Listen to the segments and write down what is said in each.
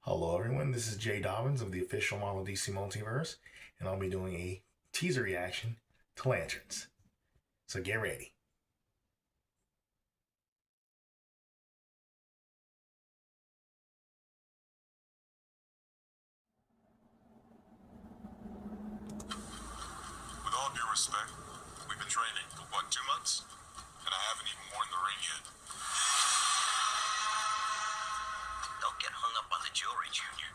Hello, everyone. This is Jay Dobbins of the official Marvel DC Multiverse, and I'll be doing a teaser reaction to Lanterns. So get ready. With all due respect, we've been training for what, 2 months? And I haven't even worn the ring yet. Don't get hung up on the jewelry, Junior.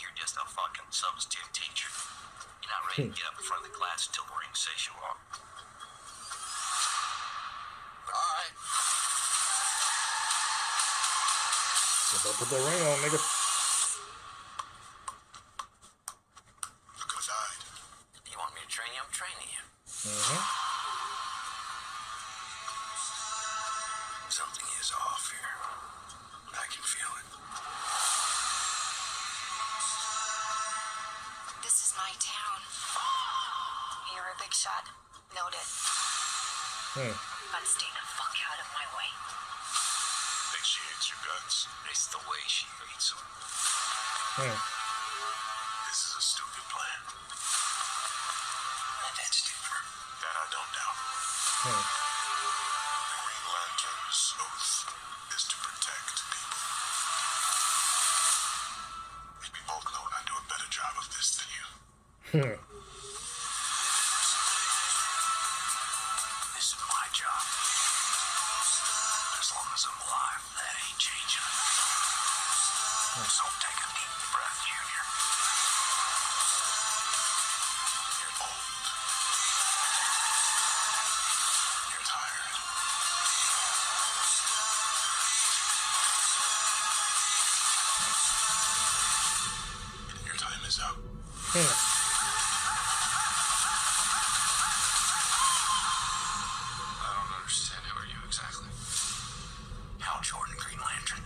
You're just a fucking substitute teacher. You're not ready to get up in front of the class until the ring says you are. Alright. Put the ring on, nigga. I could have died. You want me to train you? I'm training you. Something is off here. I can feel it. This is my town. You're a big shot. Noted. But stay the fuck out of my way. I think she hates your guts. It's the way she hates them. This is a stupid plan. That's different. That I don't doubt. The Green Lantern's oath is to protect people. We both know I do a better job of this than you. This is my job. As long as I'm alive, that ain't changing. So take a deep breath, Junior. You're old. You're tired. Your time is up. I don't understand. Who are you exactly? Hal Jordan, Green Lantern.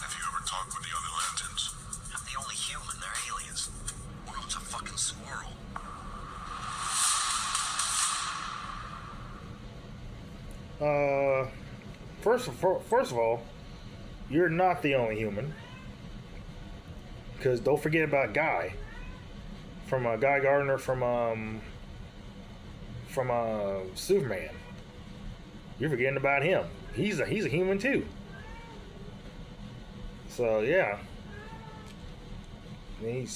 Have you ever talked with the other lanterns? I'm the only human. They're aliens. World's a fucking swirl. First of all, you're not the only human. Because don't forget about Guy. From Guy Gardner from Superman. You're forgetting about him. He's a human too. So yeah. You're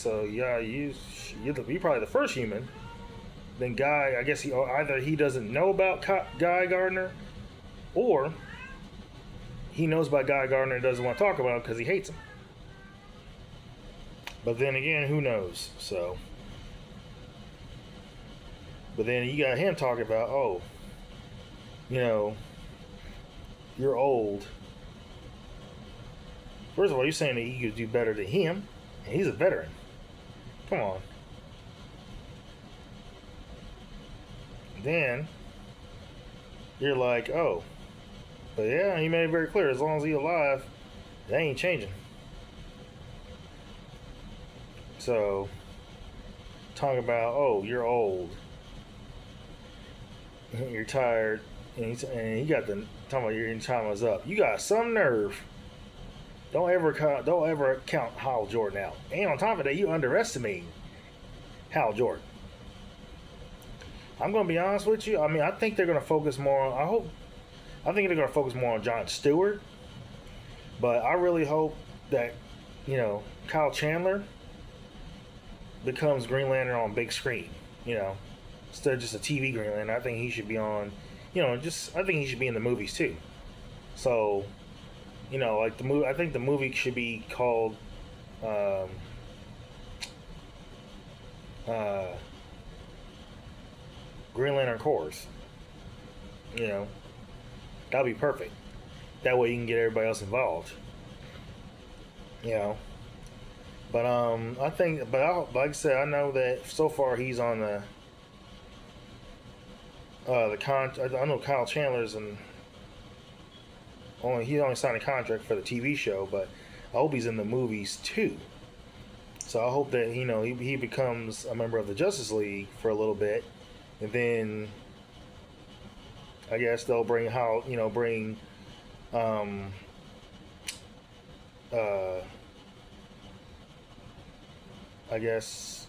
probably the first human. Then Guy, I guess either he doesn't know about Guy Gardner, or he knows about Guy Gardner and doesn't want to talk about him because he hates him. But then again, who knows? So, but then you got him talking about, oh, you're old. First of all, you're saying that you could do better than him, and he's a veteran. Come on. Then you're like, oh, but yeah, he made it very clear, as long as he's alive, that ain't changing. So, talking about, oh, you're old, you're tired, and he got the talking about your time was up. You got some nerve. Don't ever count Hal Jordan out. And on top of that, you underestimate Hal Jordan. I'm gonna be honest with you. I mean, I think they're gonna focus more on. I think they're gonna focus more on John Stewart. But I really hope that Kyle Chandler becomes Green Lantern on big screen. Instead of just a TV Green Lantern. I think he should be on. I think he should be in the movies too. So, like the movie. I think the movie should be called. Green Lantern Corps. That'd be perfect. That way you can get everybody else involved. But like I said, I know that so far he's on I know Kyle Chandler's he only signed a contract for the TV show, but I hope he's in the movies too. So I hope that he becomes a member of the Justice League for a little bit, and then I guess they'll bring um, uh, I guess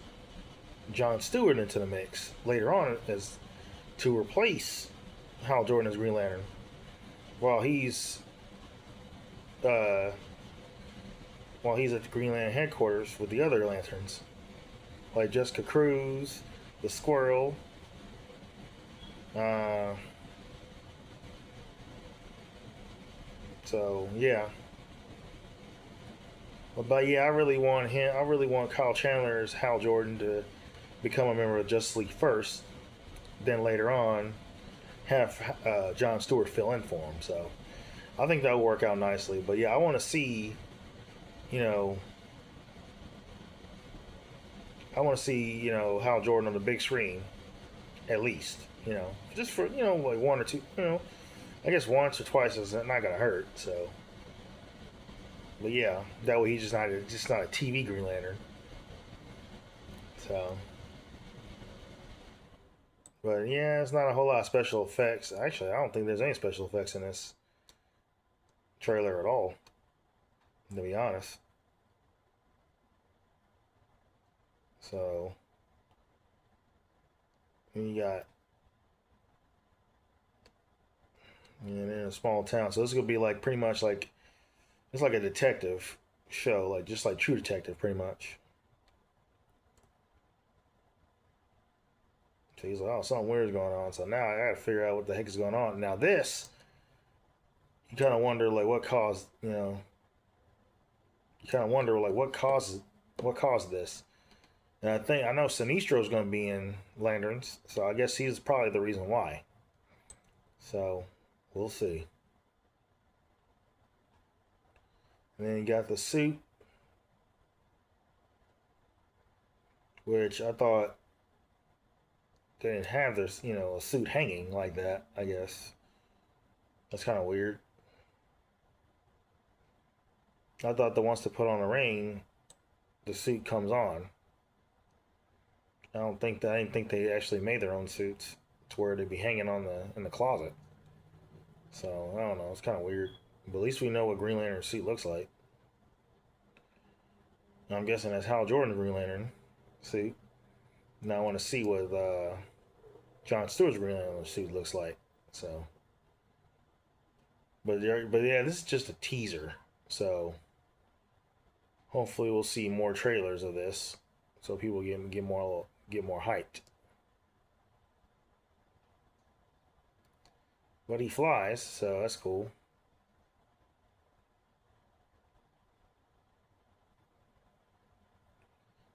John Stewart into the mix later on as to replace Hal Jordan as Green Lantern while he's uh, while he's at the Green Lantern headquarters with the other lanterns, like Jessica Cruz, the Squirrel. Uh, so yeah, but yeah, I really want him. I really want Kyle Chandler's Hal Jordan to become a member of Justice League first, then later on have John Stewart fill in for him. So I think that'll work out nicely. But yeah, I want to see, you know, Hal Jordan on the big screen, at least, just for like one or two, I guess once or twice is not gonna hurt. So, but yeah, that way he's just not a TV Green Lantern. So, but yeah, it's not a whole lot of special effects. Actually, I don't think there's any special effects in this trailer at all, to be honest. So, you got in a small town. So this is gonna be like pretty much like it's like a detective show, like just like True Detective, pretty much. So he's like, oh, something weird is going on. So now I gotta figure out what the heck is going on. Now this, you kind of wonder like what caused, you kind of wonder like what caused this. And I know Sinestro is going to be in Lanterns, so I guess he's probably the reason why. So we'll see. And then you got the suit, which I thought they didn't have this, a suit hanging like that. I guess that's kind of weird. I thought that once they put on the ring, the suit comes on. I didn't think they actually made their own suits to where they'd be hanging in the closet. So I don't know. It's kind of weird. But at least we know what Green Lantern's suit looks like. I'm guessing that's Hal Jordan's Green Lantern suit. Now I want to see what John Stewart's Green Lantern suit looks like. So, but yeah, this is just a teaser. So hopefully we'll see more trailers of this, so people get more hyped. But he flies, so that's cool.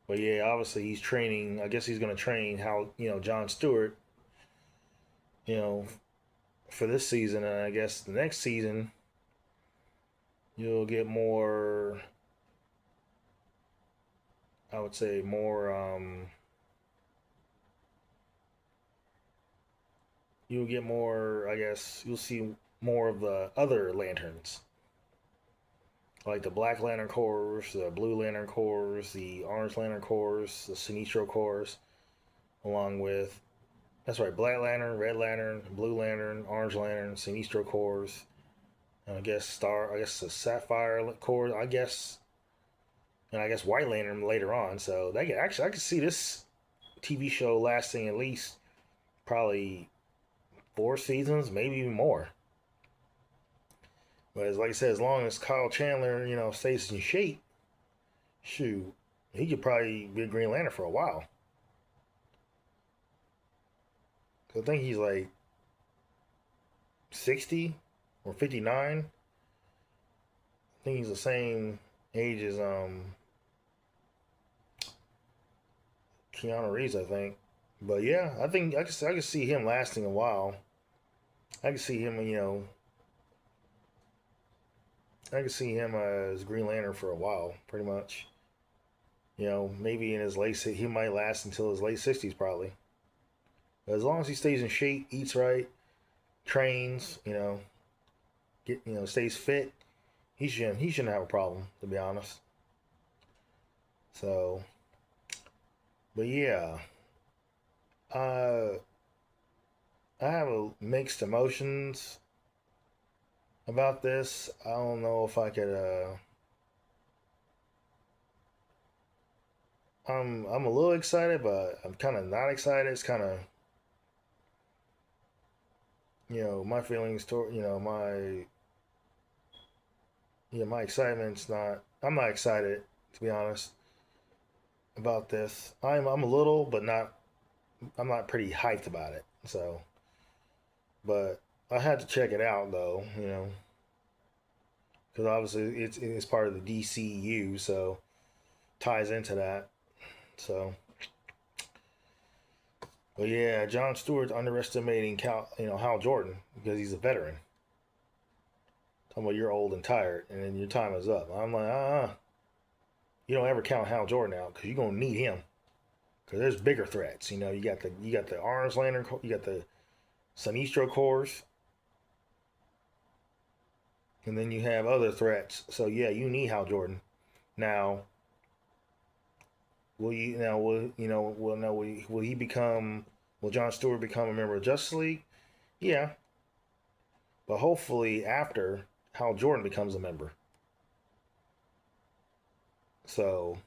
But yeah, obviously he's training. I guess he's going to train how John Stewart, for this season, and I guess the next season you'll get more. I would say more. You'll get more. I guess you'll see more of the other lanterns, like the Black Lantern Corps, the Blue Lantern Corps, the Orange Lantern Corps, the Sinestro Corps, along with, that's right, Black Lantern, Red Lantern, Blue Lantern, Orange Lantern, Sinestro Corps, and I guess the Sapphire Corps, I guess, and I guess White Lantern later on. So I could see this TV show lasting at least probably 4 seasons, maybe even more. But like I said, as long as Kyle Chandler, stays in shape, shoot, he could probably be a Green Lantern for a while. I think he's like 60 or 59. I think he's the same age as Keanu Reeves, I think. But yeah, I think I could see him lasting a while. I could see him, I could see him as Green Lantern for a while, pretty much. Maybe in his he might last until his late 60s, probably. But as long as he stays in shape, eats right, trains, stays fit, he shouldn't have a problem, to be honest. So, but yeah, I I have a mixed emotions about this. I don't know if I could. I'm a little excited, but I'm kind of not excited. It's kind of, my feelings toward, my excitement's not. I'm not excited, to be honest, about this. I'm a little, but not. I'm not pretty hyped about it. So, but I had to check it out though, because obviously it's part of the DCU, so ties into that. So, but yeah, Jon Stewart's underestimating Hal Jordan because he's a veteran. Talking about you're old and tired, and then your time is up. I'm like, you don't ever count Hal Jordan out because you're gonna need him. Because there's bigger threats. You got the Orange Lantern, you got the Sinestro Corps, and then you have other threats. So yeah, you need Hal Jordan. Now, will Jon Stewart become a member of Justice League? Yeah, but hopefully after Hal Jordan becomes a member. So,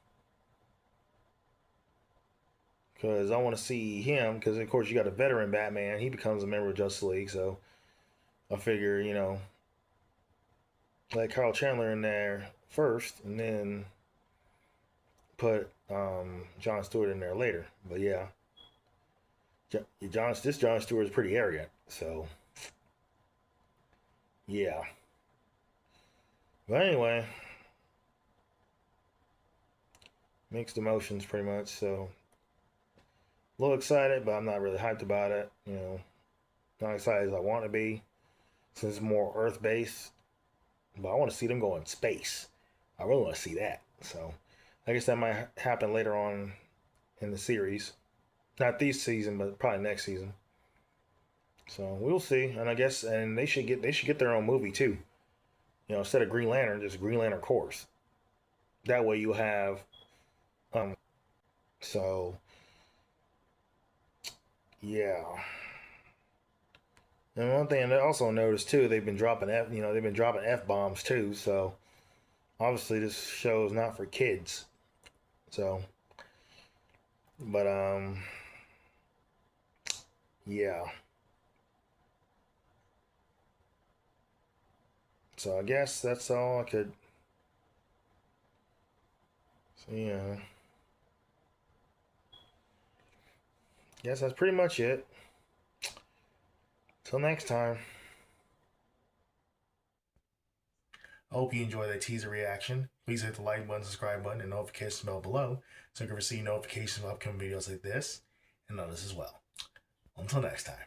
because I want to see him, because of course you got a veteran Batman, he becomes a member of Justice League, so I figure, let Carl Chandler in there first, and then put Jon Stewart in there later. But yeah, Jon Stewart is pretty arrogant, so yeah. But anyway, mixed emotions pretty much. So a little excited, but I'm not really hyped about it. Not excited as I want to be, since it's more Earth based. But I want to see them go in space. I really want to see that. So I guess that might happen later on in the series. Not this season, but probably next season. So we'll see. And I guess they should get their own movie too. Instead of Green Lantern, just Green Lantern Corps. That way you have so yeah. And one thing I also noticed too, they've been dropping F bombs too. So obviously this show is not for kids. So, but yeah. So I guess that's all I could. So yeah. Guess that's pretty much it. Till next time. I hope you enjoyed that teaser reaction. Please hit the like button, subscribe button, and notification bell below so you can receive notifications of upcoming videos like this and others as well. Until next time.